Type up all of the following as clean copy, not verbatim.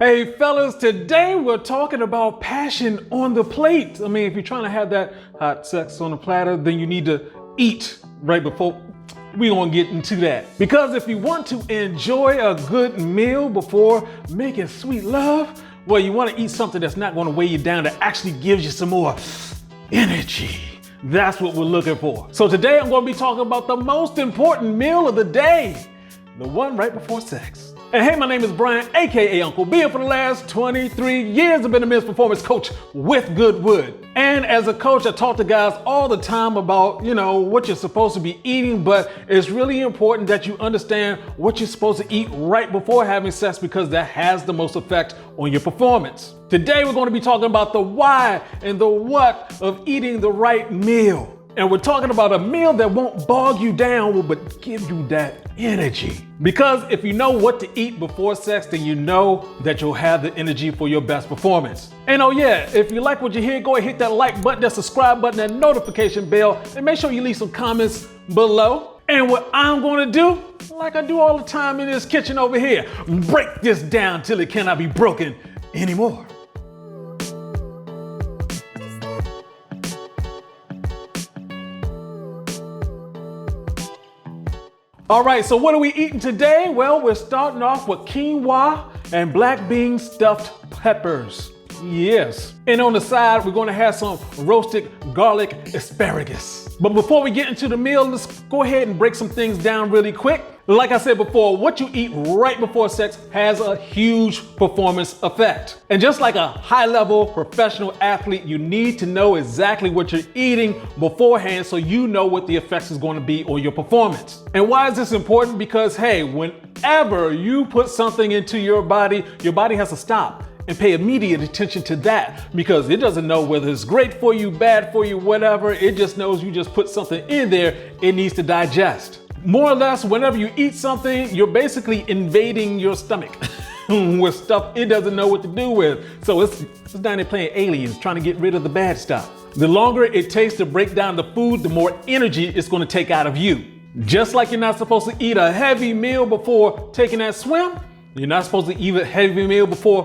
Hey fellas, today we're talking about passion on the plate. I mean, if you're trying to have that hot sex on the platter, then you need to eat right before. We gonna get into that. Because if you want to enjoy a good meal before making sweet love, well, you wanna eat something that's not gonna weigh you down, that actually gives you some more energy. That's what we're looking for. So today I'm gonna be talking about the most important meal of the day, the one right before sex. And hey, my name is Brian, AKA Uncle B, and for the last 23 years I've been a men's performance coach with Goodwood. And as a coach, I talk to guys all the time about, what you're supposed to be eating, but it's really important that you understand what you're supposed to eat right before having sex, because that has the most effect on your performance. Today we're going to be talking about the why and the what of eating the right meal. And we're talking about a meal that won't bog you down, but give you that energy. Because if you know what to eat before sex, then you know that you'll have the energy for your best performance. And oh yeah, if you like what you hear, go ahead, hit that like button, that subscribe button, that notification bell, and make sure you leave some comments below. And what I'm gonna do, like I do all the time in this kitchen over here, break this down till it cannot be broken anymore. All right, so what are we eating today? Well, we're starting off with quinoa and black bean stuffed peppers. Yes. And on the side, we're gonna have some roasted garlic asparagus. But before we get into the meal, let's go ahead and break some things down really quick. Like I said before, what you eat right before sex has a huge performance effect. And just like a high-level professional athlete, you need to know exactly what you're eating beforehand so you know what the effects is going to be on your performance. And why is this important? Because hey, whenever you put something into your body has to stop and pay immediate attention to that, because it doesn't know whether it's great for you, bad for you, whatever. It just knows you just put something in there, it needs to digest. More or less, whenever you eat something, you're basically invading your stomach with stuff it doesn't know what to do with. So it's down there playing aliens, trying to get rid of the bad stuff. The longer it takes to break down the food, the more energy it's going to take out of you. Just like you're not supposed to eat a heavy meal before taking that swim, you're not supposed to eat a heavy meal before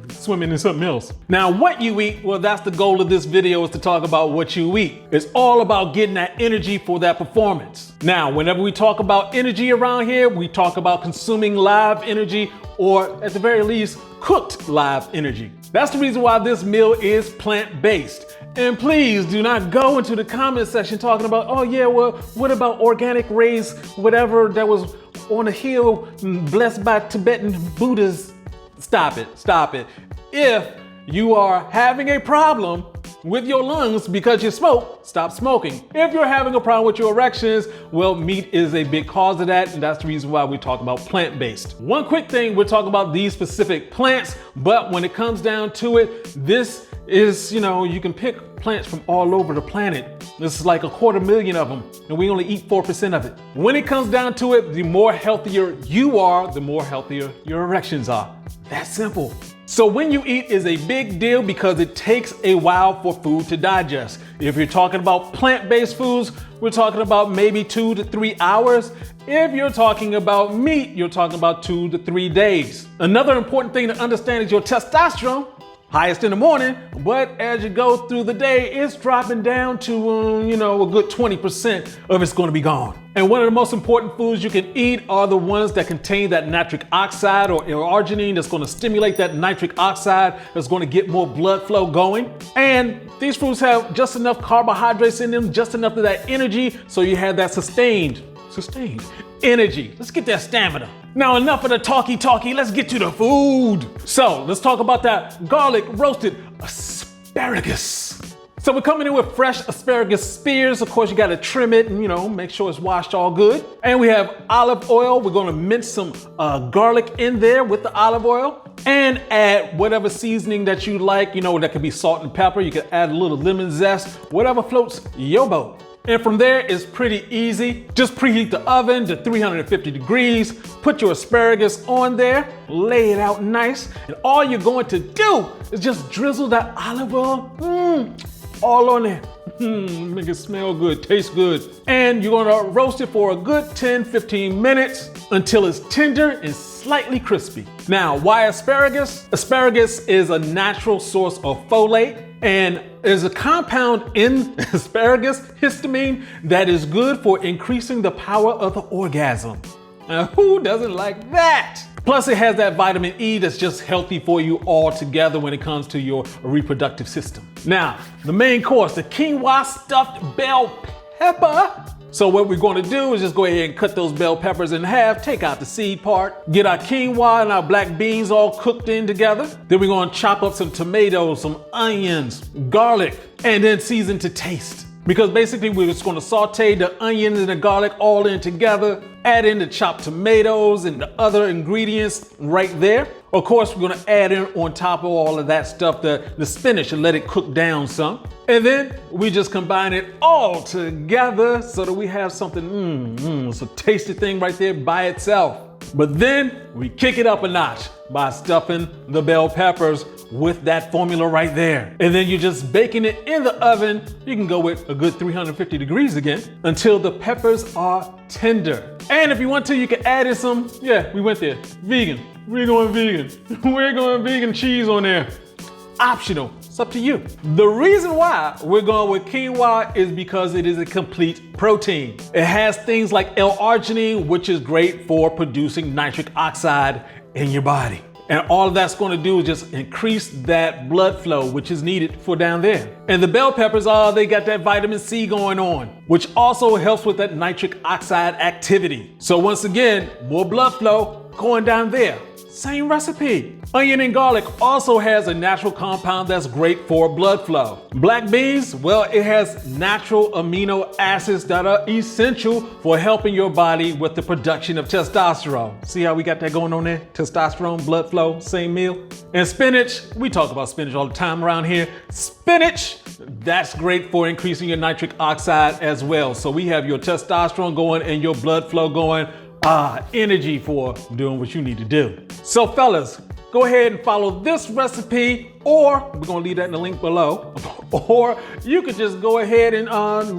swimming in something else. Now, what you eat, well, that's the goal of this video, is to talk about what you eat. It's all about getting that energy for that performance. Now, whenever we talk about energy around here, we talk about consuming live energy, or at the very least, cooked live energy. That's the reason why this meal is plant-based. And please do not go into the comment section talking about, oh yeah, well, what about organic raised whatever that was on a hill blessed by Tibetan Buddhas? Stop it. If you are having a problem with your lungs because you smoke, stop smoking. If you're having a problem with your erections, well, meat is a big cause of that, and that's the reason why we talk about plant-based. One quick thing, we're talking about these specific plants, but when it comes down to it, this is, you can pick plants from all over the planet. This is like 250,000 of them, and we only eat 4% of it. When it comes down to it, the more healthier you are, the more healthier your erections are. That's simple. So when you eat is a big deal because it takes a while for food to digest. If you're talking about plant-based foods, we're talking about maybe 2 to 3 hours. If you're talking about meat, you're talking about 2 to 3 days. Another important thing to understand is your testosterone, highest in the morning, but as you go through the day, it's dropping down to, a good 20% of it's gonna be gone. And one of the most important foods you can eat are the ones that contain that nitric oxide or arginine that's gonna stimulate that nitric oxide, that's gonna get more blood flow going. And these foods have just enough carbohydrates in them, just enough of that energy, so you have that sustained energy. Let's get that stamina. Now, enough of the talky, let's get to the food. So let's talk about that garlic roasted asparagus. So we're coming in with fresh asparagus spears. Of course, you gotta trim it and make sure it's washed all good. And we have olive oil. We're gonna mince some garlic in there with the olive oil, and add whatever seasoning that you like. That could be salt and pepper. You can add a little lemon zest, whatever floats your boat. And from there, it's pretty easy. Just preheat the oven to 350 degrees, put your asparagus on there, lay it out nice, and all you're going to do is just drizzle that olive oil all on there. Make it smell good, taste good. And you're gonna roast it for a good 10-15 minutes until it's tender and slightly crispy. Now, why asparagus? Asparagus is a natural source of folate, and there's a compound in asparagus, histamine, that is good for increasing the power of the orgasm. Now, who doesn't like that? Plus, it has that vitamin E that's just healthy for you altogether when it comes to your reproductive system. Now, the main course, the quinoa stuffed bell pepper. So what we're going to do is just go ahead and cut those bell peppers in half, take out the seed part, get our quinoa and our black beans all cooked in together. Then we're going to chop up some tomatoes, some onions, garlic, and then season to taste. Because basically we're just going to saute the onions and the garlic all in together, add in the chopped tomatoes and the other ingredients right there. Of course, we're going to add in on top of all of that stuff the spinach and let it cook down some. And then we just combine it all together so that we have something, it's a tasty thing right there by itself. But then we kick it up a notch by stuffing the bell peppers with that formula right there. And then you're just baking it in the oven. You can go with a good 350 degrees again until the peppers are tender. And if you want to, you can add in some, we went there, vegan. We're going vegan. We're going vegan cheese on there. Optional, it's up to you. The reason why we're going with quinoa is because it is a complete protein. It has things like L-arginine, which is great for producing nitric oxide in your body. And all of that's going to do is just increase that blood flow, which is needed for down there. And the bell peppers, they got that vitamin C going on, which also helps with that nitric oxide activity. So once again, more blood flow going down there. Same recipe. Onion and garlic also has a natural compound that's great for blood flow. Black beans, well, it has natural amino acids that are essential for helping your body with the production of testosterone. See how we got that going on there? Testosterone, blood flow, same meal. And spinach, we talk about spinach all the time around here. Spinach, that's great for increasing your nitric oxide as well. So we have your testosterone going and your blood flow going. Energy for doing what you need to do. So fellas, go ahead and follow this recipe, or we're gonna leave that in the link below, or you could just go ahead and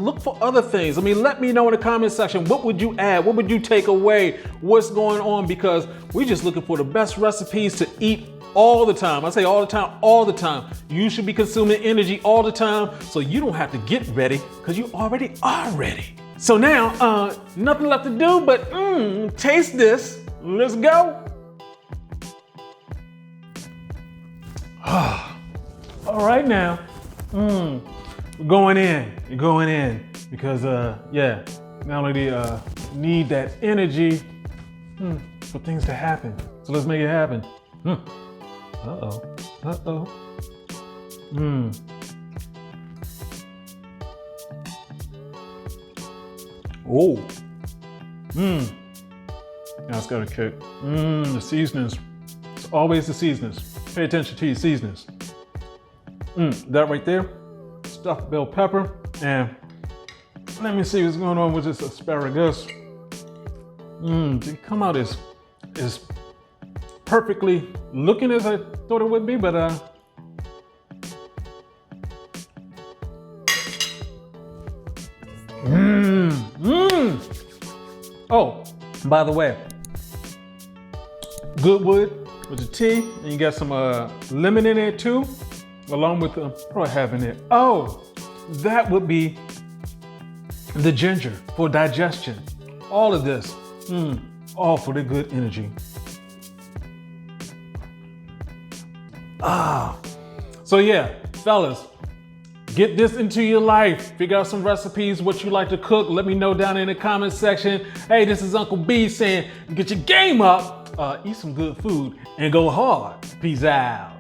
look for other things. I mean, let me know in the comment section, what would you add? What would you take away? What's going on? Because we're just looking for the best recipes to eat all the time. I say all the time, all the time. You should be consuming energy all the time so you don't have to get ready because you already are ready. So now, nothing left to do but taste this. Let's go. All right now, we're going in. You're going in because, not only do you need that energy for things to happen. So let's make it happen. Oh, now it's got to cook. The seasonings. It's always the seasonings. Pay attention to your seasonings. That right there, stuffed bell pepper. And let me see what's going on with this asparagus. It come out as perfectly looking as I thought it would be, but Oh, by the way, Goodwood with the tea, and you got some lemon in there too, along with what do I have in it? Oh, that would be the ginger for digestion. All of this, all for the good energy. So yeah, fellas, get this into your life. Figure out some recipes, what you like to cook. Let me know down in the comment section. Hey, this is Uncle B saying, get your game up, eat some good food, and go hard. Peace out.